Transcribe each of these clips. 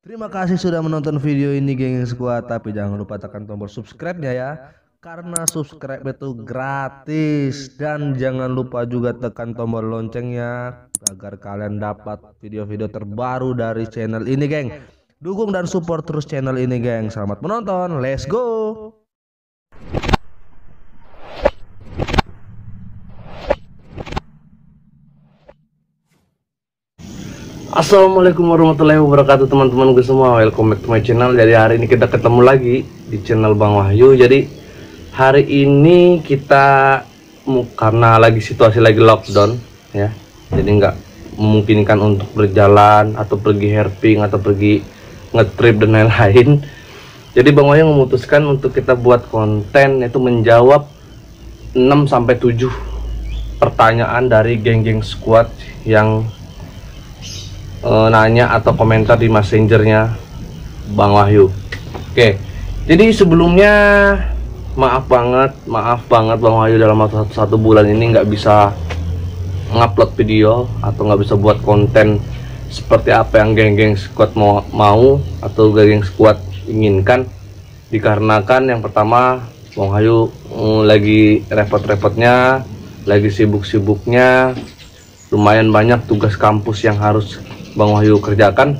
Terima kasih sudah menonton video ini geng squad, tapi jangan lupa tekan tombol subscribe-nya ya. Karena subscribe itu gratis, dan jangan lupa juga tekan tombol loncengnya agar kalian dapat video-video terbaru dari channel ini geng. Dukung dan support terus channel ini geng. Selamat menonton, let's go. Assalamualaikum warahmatullahi wabarakatuh teman-temanku semua, welcome back to my channel. Jadi hari ini kita ketemu lagi di channel Bang Wahyu. Jadi hari ini kita karena lagi situasi lagi lockdown ya, jadi nggak memungkinkan untuk berjalan atau pergi herping atau pergi ngetrip dan lain-lain. Jadi Bang Wahyu memutuskan untuk kita buat konten, yaitu menjawab 6-7 pertanyaan dari geng-geng squad yang nanya atau komentar di messengernya Bang Wahyu. Oke, jadi sebelumnya maaf banget Bang Wahyu dalam satu bulan ini nggak bisa ngupload video atau nggak bisa buat konten seperti apa yang geng-geng squad mau atau geng squad inginkan, dikarenakan yang pertama Bang Wahyu lagi repot-repotnya, lagi sibuk-sibuknya, lumayan banyak tugas kampus yang harus Bang Wahyu kerjakan,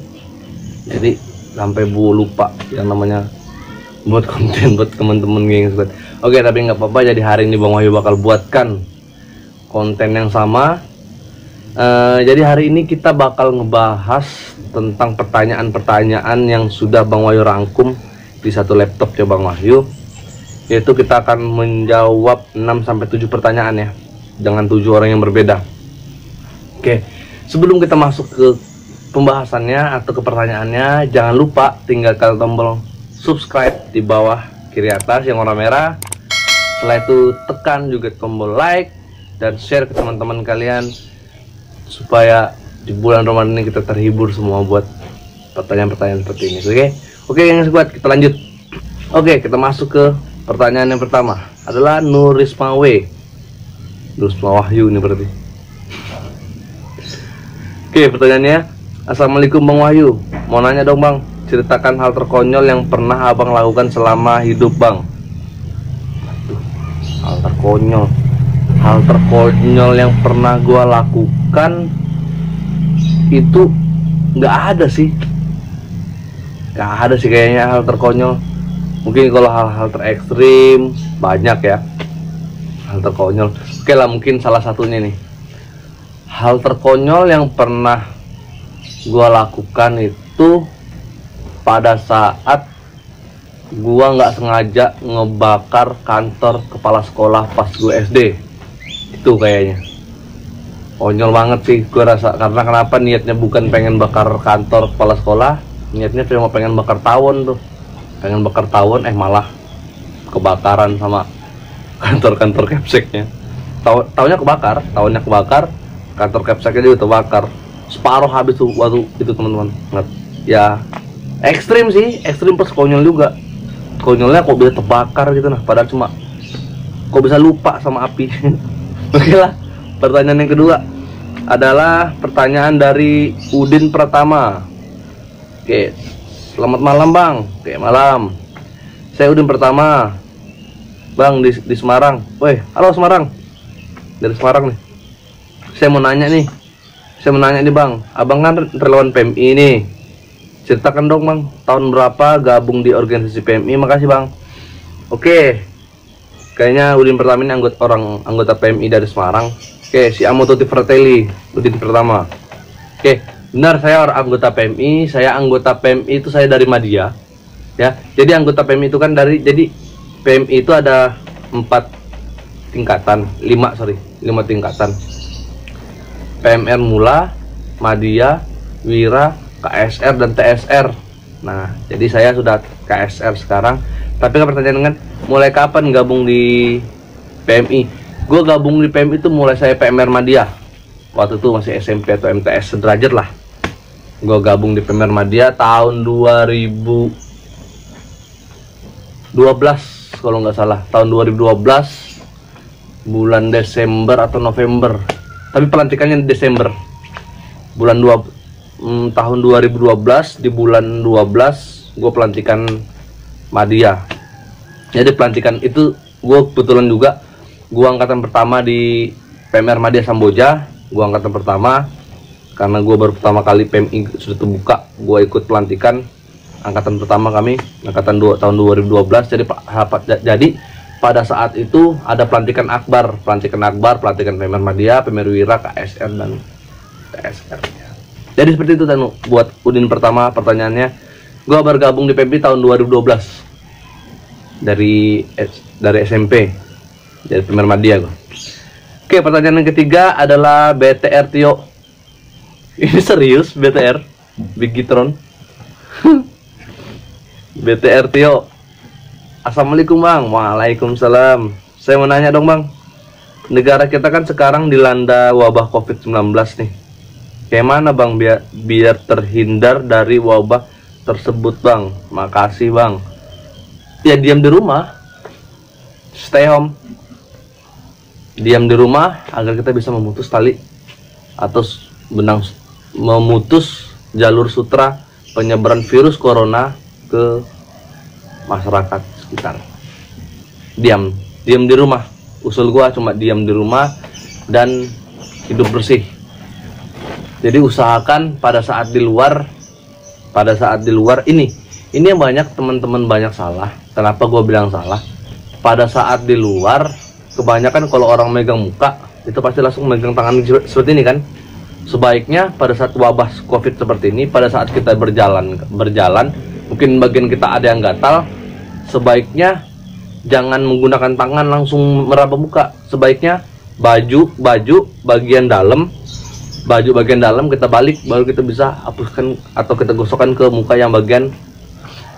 jadi sampai lupa yang namanya buat konten buat teman-teman geng squad. Oke, tapi nggak apa-apa, jadi hari ini Bang Wahyu bakal buatkan konten yang sama. Jadi hari ini kita bakal ngebahas tentang pertanyaan-pertanyaan yang sudah Bang Wahyu rangkum di satu laptop ya Bang Wahyu, yaitu kita akan menjawab 6-7 pertanyaan ya, dengan 7 orang yang berbeda. Oke, sebelum kita masuk ke pembahasannya atau ke pertanyaannya, jangan lupa tinggalkan tombol subscribe di bawah kiri atas yang warna merah. Setelah itu tekan juga tombol like dan share ke teman-teman kalian, supaya di bulan Ramadan ini kita terhibur semua buat pertanyaan-pertanyaan seperti ini. Oke yang squad, kita lanjut. Oke, kita masuk ke pertanyaan yang pertama, adalah Nurisma Wahyu ini berarti. Oke, pertanyaannya, Assalamualaikum Bang Wahyu, mau nanya dong Bang, ceritakan hal terkonyol yang pernah Abang lakukan selama hidup Bang. Hal terkonyol yang pernah gua lakukan itu nggak ada sih kayaknya hal terkonyol. Mungkin kalau hal-hal terekstrim banyak ya hal terkonyol. Oke lah, mungkin salah satunya nih, hal terkonyol yang pernah gua lakukan itu pada saat gua nggak sengaja ngebakar kantor kepala sekolah pas gue SD. Itu kayaknya konyol banget sih gua rasa, karena kenapa, niatnya bukan pengen bakar kantor kepala sekolah, niatnya cuma pengen bakar tawon malah kebakaran sama kantor-kantor capseknya. Tahunnya kebakar, kantor capseknya juga terbakar separuh habis tuh waktu itu teman-teman. Ya ekstrim plus konyol juga. Konyolnya kok bisa terbakar gitu, nah padahal cuma kok bisa lupa sama api. Oke lah, pertanyaan yang kedua adalah pertanyaan dari Udin Pratama. Oke, selamat malam Bang. Oke, malam. Saya Udin Pratama Bang di Semarang. Woi, halo Semarang, dari Semarang nih. Saya mau nanya nih Bang, Abang kan relawan PMI nih, ceritakan dong Bang, tahun berapa gabung di organisasi PMI? Makasih Bang. Oke, kayaknya Udin pertama ini anggota PMI dari Semarang. Oke, si Amototi Fratelli, Udin pertama. Oke, benar, saya anggota PMI. Itu saya dari Madya ya. Jadi anggota PMI itu kan jadi PMI itu ada 5 tingkatan. PMR Mula, Madya, Wira, KSR, dan TSR. Nah, jadi saya sudah KSR sekarang. Tapi kan pertanyaan kan, mulai kapan gabung di PMI? Gue gabung di PMI itu mulai saya PMR Madya. Waktu itu masih SMP atau MTS sederajat lah. Gue gabung di PMR Madya tahun 2012 kalau nggak salah. Tahun 2012 bulan Desember atau November. tapi pelantikannya Desember bulan tahun 2012. Di bulan 12 gue pelantikan Madya. Jadi pelantikan itu gue kebetulan juga gue angkatan pertama di PMR Madya Samboja. Gue angkatan pertama karena gue baru pertama kali PMI sudah terbuka, gue ikut pelantikan angkatan pertama kami, angkatan tahun 2012. Jadi pada saat itu ada pelantikan akbar, pelantikan PMR Madya, PMR Wira, KSR dan TSR. Jadi seperti itu Tanu. Buat Udin pertama pertanyaannya, gue bergabung di PMI tahun 2012 dari SMP, dari PMR Madya gue. Oke, pertanyaan yang ketiga adalah BTR Tio. Ini serius BTR, Bigitron. BTR Tio. Assalamualaikum Bang. Waalaikumsalam. Saya mau nanya dong Bang, negara kita kan sekarang dilanda wabah COVID-19 nih. Kayak mana Bang biar terhindar dari wabah tersebut Bang? Makasih Bang. Ya diam di rumah, stay home. Diam di rumah agar kita bisa memutus tali atau memutus jalur sutra penyebaran virus corona ke masyarakat sekitar. Diam di rumah. Usul gua cuma diam di rumah dan hidup bersih. Jadi usahakan pada saat di luar ini yang banyak teman-teman banyak salah. Kenapa gua bilang salah? Pada saat di luar kebanyakan kalau orang megang muka itu pasti langsung megang tangan seperti ini kan. Sebaiknya pada saat wabah COVID seperti ini, pada saat kita berjalan, mungkin bagian kita ada yang gatal, sebaiknya jangan menggunakan tangan langsung meraba muka. Sebaiknya baju bagian dalam kita balik, baru kita bisa hapuskan atau kita gosokkan ke muka yang bagian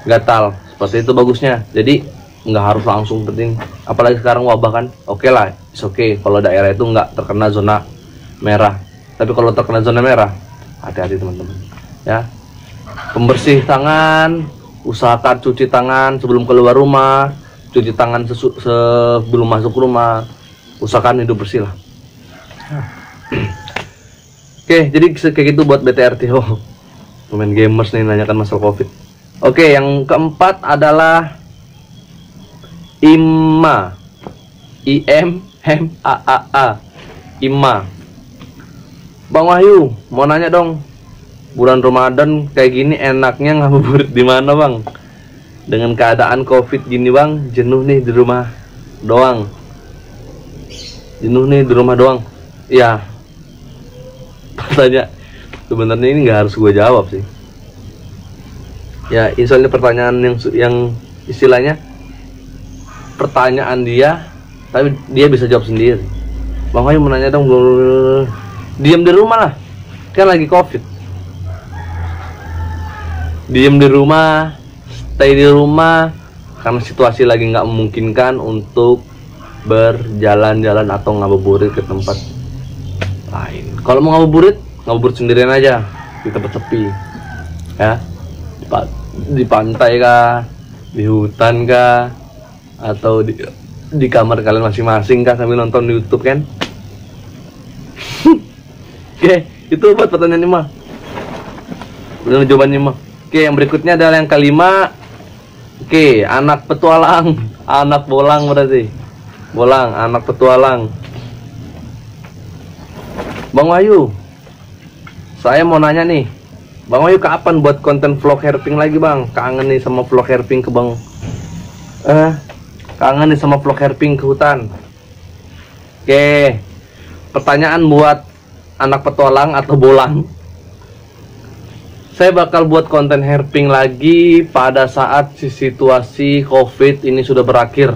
gatal. Seperti itu bagusnya. Jadi nggak harus langsung penting, apalagi sekarang wabah kan. Oke lah, it's okay kalau daerah itu nggak terkena zona merah. Tapi kalau terkena zona merah, hati-hati teman-teman ya. Pembersih tangan, usahakan cuci tangan sebelum keluar rumah, cuci tangan sebelum masuk rumah, usahakan hidup bersih lah. Oke, jadi kayak gitu buat BTR Tio. Pemain gamers nih nanyakan masalah COVID. Oke, yang keempat adalah Imma, Imma. Bang Wahyu, mau nanya dong, bulan Ramadan kayak gini enaknya ngabuburit di mana Bang? Dengan keadaan COVID gini Bang, jenuh nih di rumah doang. Ya, tanya sebenarnya ini nggak harus gue jawab sih. Ya, soalnya pertanyaan yang istilahnya pertanyaan dia, tapi dia bisa jawab sendiri. Bang Wahyu menanya dong, diam di rumah lah, kan lagi COVID. Diam di rumah, stay di rumah, karena situasi lagi nggak memungkinkan untuk berjalan-jalan atau ngabuburit ke tempat lain. Kalau mau ngabuburit sendirian aja di tempat sepi, ya, di pantai kah, di hutan kah, atau di kamar kalian masing-masing kah sambil nonton di YouTube kan. Oke, itu buat pertanyaan Imma. Benar jawabannya Imma. Oke, yang berikutnya adalah yang kelima. Oke, anak petualang, anak bolang berarti. Bolang, anak petualang. Bang Wahyu, saya mau nanya nih. Bang Wahyu kapan buat konten vlog herping lagi Bang? Kangen nih sama vlog herping ke Bang. Kangen nih sama vlog herping ke hutan. Oke, pertanyaan buat anak petualang atau bolang. Saya bakal buat konten herping lagi pada saat situasi COVID ini sudah berakhir,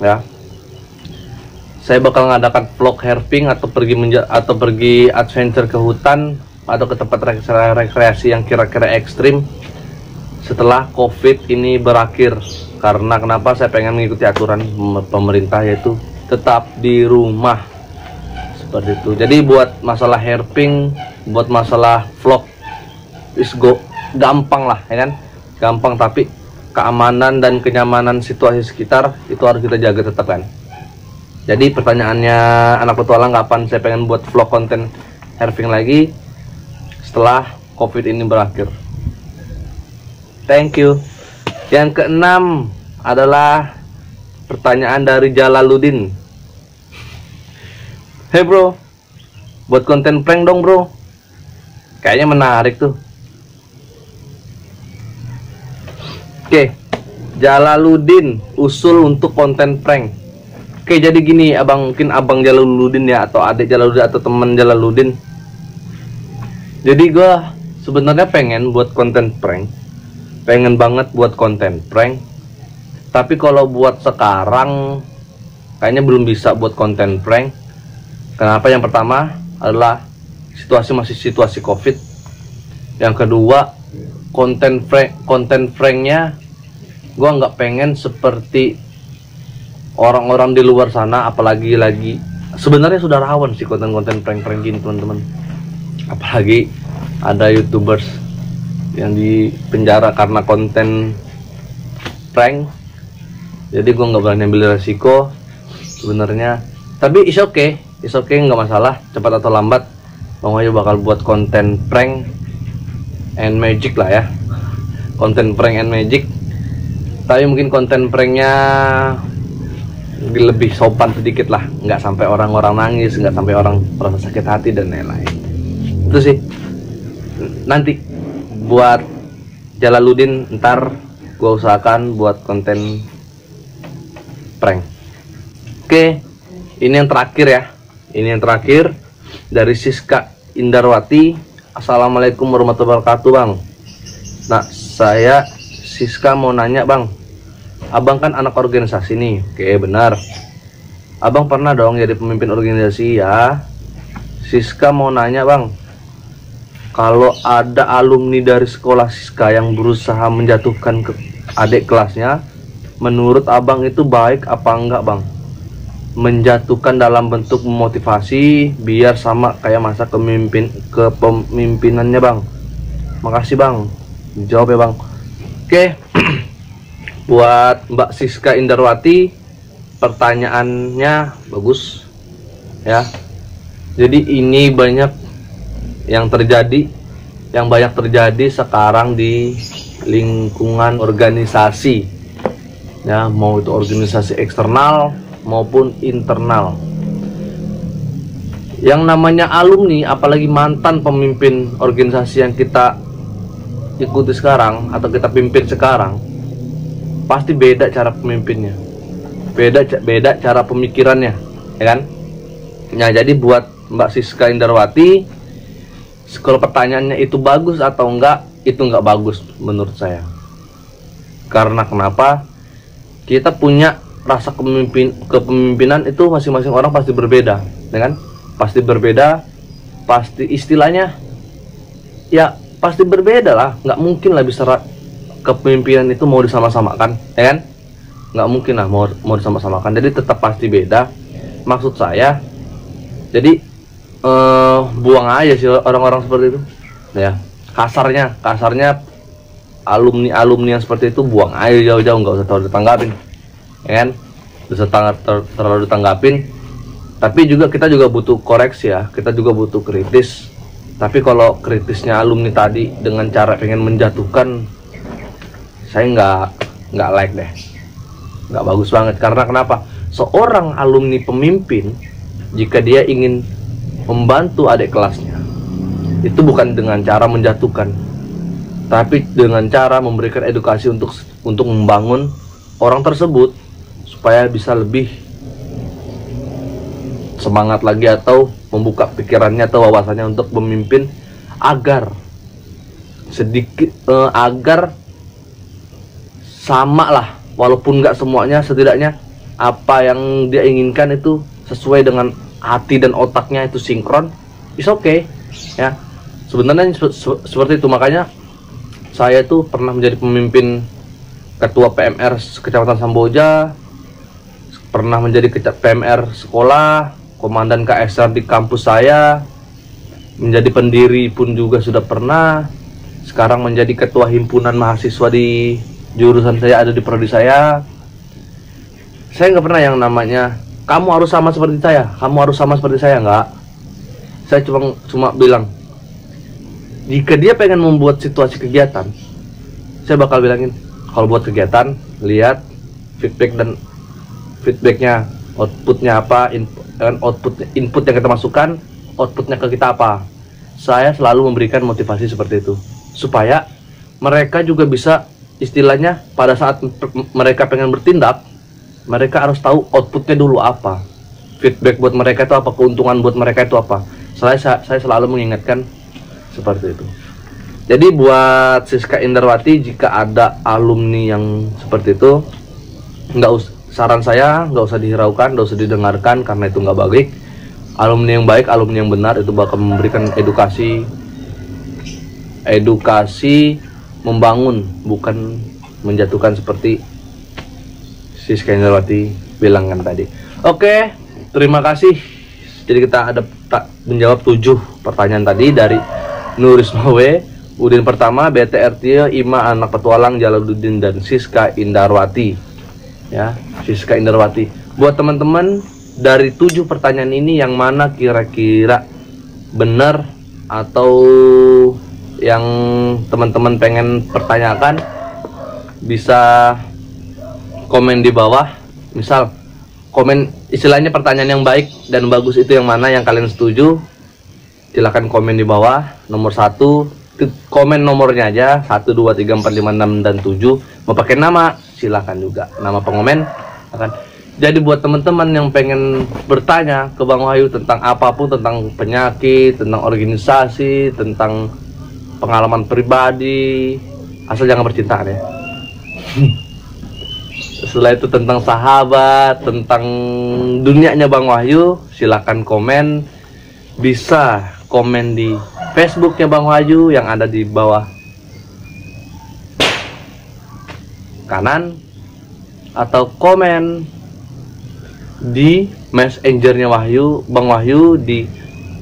ya. Saya bakal ngadakan vlog herping atau pergi adventure ke hutan atau ke tempat rekreasi yang kira-kira ekstrim setelah COVID ini berakhir. Karena kenapa saya pengen mengikuti aturan pemerintah, yaitu tetap di rumah. Seperti itu. Jadi buat masalah herping, buat masalah vlog, gampang lah, ya kan? Gampang, tapi keamanan dan kenyamanan situasi sekitar itu harus kita jaga tetap kan. Jadi pertanyaannya anak petualang, kapan saya pengen buat vlog konten herfing lagi setelah COVID ini berakhir. Thank you. Yang keenam adalah pertanyaan dari Jalaluddin. Hey bro, buat konten prank dong bro. Kayaknya menarik tuh. Oke, Jalaluddin, usul untuk konten prank. Oke, jadi gini abang, mungkin abang Jalaluddin ya, atau adik Jalaluddin, atau teman Jalaluddin. Jadi gue sebenarnya pengen buat konten prank, pengen banget buat konten prank. Tapi kalau buat sekarang kayaknya belum bisa buat konten prank. Kenapa? Yang pertama adalah situasi masih situasi COVID. Yang kedua, konten pranknya gue nggak pengen seperti orang-orang di luar sana, apalagi lagi sebenarnya sudah rawan sih konten-konten prank-prank gini teman-teman. Apalagi ada YouTubers yang di penjara karena konten prank. Jadi gue nggak berani ambil resiko sebenarnya. Tapi it's okay, nggak masalah. Cepat atau lambat Bang Wahyu bakal buat konten prank and magic lah ya. Konten prank and magic. Tapi mungkin konten pranknya lebih sopan sedikit lah, nggak sampai orang-orang nangis, nggak sampai orang merasa sakit hati dan lain-lain. Itu sih. Nanti buat Jalaluddin, ntar gue usahakan buat konten prank. Oke, ini yang terakhir ya. Ini yang terakhir dari Siska Indarwati. Assalamualaikum warahmatullahi wabarakatuh bang. Nah, saya Siska mau nanya bang. Abang kan anak organisasi nih. Oke, benar. Abang pernah dong jadi pemimpin organisasi ya. Siska mau nanya bang, kalau ada alumni dari sekolah Siska yang berusaha menjatuhkan ke adik kelasnya, menurut abang itu baik apa enggak bang? Menjatuhkan dalam bentuk memotivasi biar sama kayak masa kepemimpinannya bang. Makasih bang. Jawab ya bang. Oke. Buat Mbak Siska Indarwati, pertanyaannya bagus ya. Jadi ini banyak yang banyak terjadi sekarang di lingkungan organisasi ya, mau itu organisasi eksternal maupun internal. Yang namanya alumni, apalagi mantan pemimpin organisasi yang kita ikuti sekarang atau kita pimpin sekarang, pasti beda cara pemimpinnya, beda cara pemikirannya, ya kan? Nah, jadi buat Mbak Siska Indarwati, kalau pertanyaannya itu bagus atau enggak, itu enggak bagus menurut saya. Karena kenapa? Kita punya rasa kepemimpinan itu masing-masing orang pasti berbeda, ya kan? Pasti berbeda, pasti istilahnya, ya pasti berbeda lah. Nggak mungkin lah bisa kepemimpinan itu mau disama-samakan, ya kan? Nggak mungkin lah mau disama-samakan. Jadi tetap pasti beda. Maksud saya, jadi buang aja sih orang-orang seperti itu, ya. Kasarnya alumni yang seperti itu buang aja jauh-jauh, nggak usah terlalu ditanggapin, ya kan? Terlalu ditanggapin. Tapi juga kita juga butuh koreksi ya. Kita juga butuh kritis. Tapi kalau kritisnya alumni tadi dengan cara pengen menjatuhkan, saya nggak like deh, nggak bagus banget. Karena kenapa? Seorang alumni pemimpin, jika dia ingin membantu adik kelasnya, itu bukan dengan cara menjatuhkan, tapi dengan cara memberikan edukasi untuk membangun orang tersebut supaya bisa lebih semangat lagi atau membuka pikirannya atau wawasannya untuk memimpin, agar agar sama lah, walaupun nggak semuanya, setidaknya apa yang dia inginkan itu sesuai dengan hati dan otaknya, itu sinkron. It's okay ya, sebenarnya seperti itu. Makanya saya tuh pernah menjadi pemimpin ketua PMR Kecamatan Samboja, pernah menjadi PMR sekolah, komandan KSR di kampus saya, menjadi pendiri pun juga sudah pernah. Sekarang menjadi ketua himpunan mahasiswa di jurusan saya, ada di prodi saya. Saya nggak pernah yang namanya kamu harus sama seperti saya, kamu harus sama seperti saya. Enggak, saya cuma bilang, jika dia pengen membuat situasi kegiatan, saya bakal bilangin, kalau buat kegiatan, lihat feedback dan feedbacknya, outputnya apa, input yang kita masukkan, outputnya ke kita apa. Saya selalu memberikan motivasi seperti itu, supaya mereka juga bisa, istilahnya pada saat mereka pengen bertindak, mereka harus tahu outputnya dulu apa, feedback buat mereka itu apa, keuntungan buat mereka itu apa. Saya selalu mengingatkan seperti itu. Jadi buat Siska Indarwati, jika ada alumni yang seperti itu, saran saya nggak usah dihiraukan, nggak usah didengarkan, karena itu nggak baik. Alumni yang baik, alumni yang benar itu bakal memberikan edukasi membangun, bukan menjatuhkan seperti Siska Indarwati bilang kan tadi. Oke, terima kasih. Jadi kita ada menjawab 7 pertanyaan tadi dari Nurismawe, Udin pertama, BTRT, Ima anak petualang, Jalaluddin, dan Siska Indarwati. Ya, Siska Indarwati. Buat teman-teman, dari 7 pertanyaan ini yang mana kira-kira benar atau yang teman-teman pengen pertanyakan, bisa komen di bawah. Misal komen istilahnya pertanyaan yang baik dan bagus itu yang mana yang kalian setuju, silahkan komen di bawah. Nomor 1, komen nomornya aja, 1, 2, 3, 4, 5, 6, dan 7. Mau pakai nama silahkan juga, nama pengomen akan. Jadi buat teman-teman yang pengen bertanya ke Bang Wahyu tentang apapun, tentang penyakit, tentang organisasi, tentang pengalaman pribadi, asal jangan percintaan ya. Setelah itu tentang sahabat, tentang dunianya Bang Wahyu, silahkan komen. Bisa komen di Facebooknya Bang Wahyu yang ada di bawah kanan, atau komen di messengernya Wahyu, Bang Wahyu di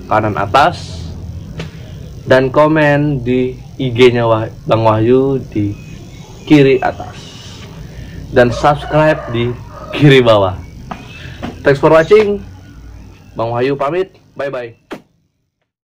kanan atas, dan komen di IG-nya Bang Wahyu di kiri atas, dan subscribe di kiri bawah. Thanks for watching. Bang Wahyu pamit, bye bye.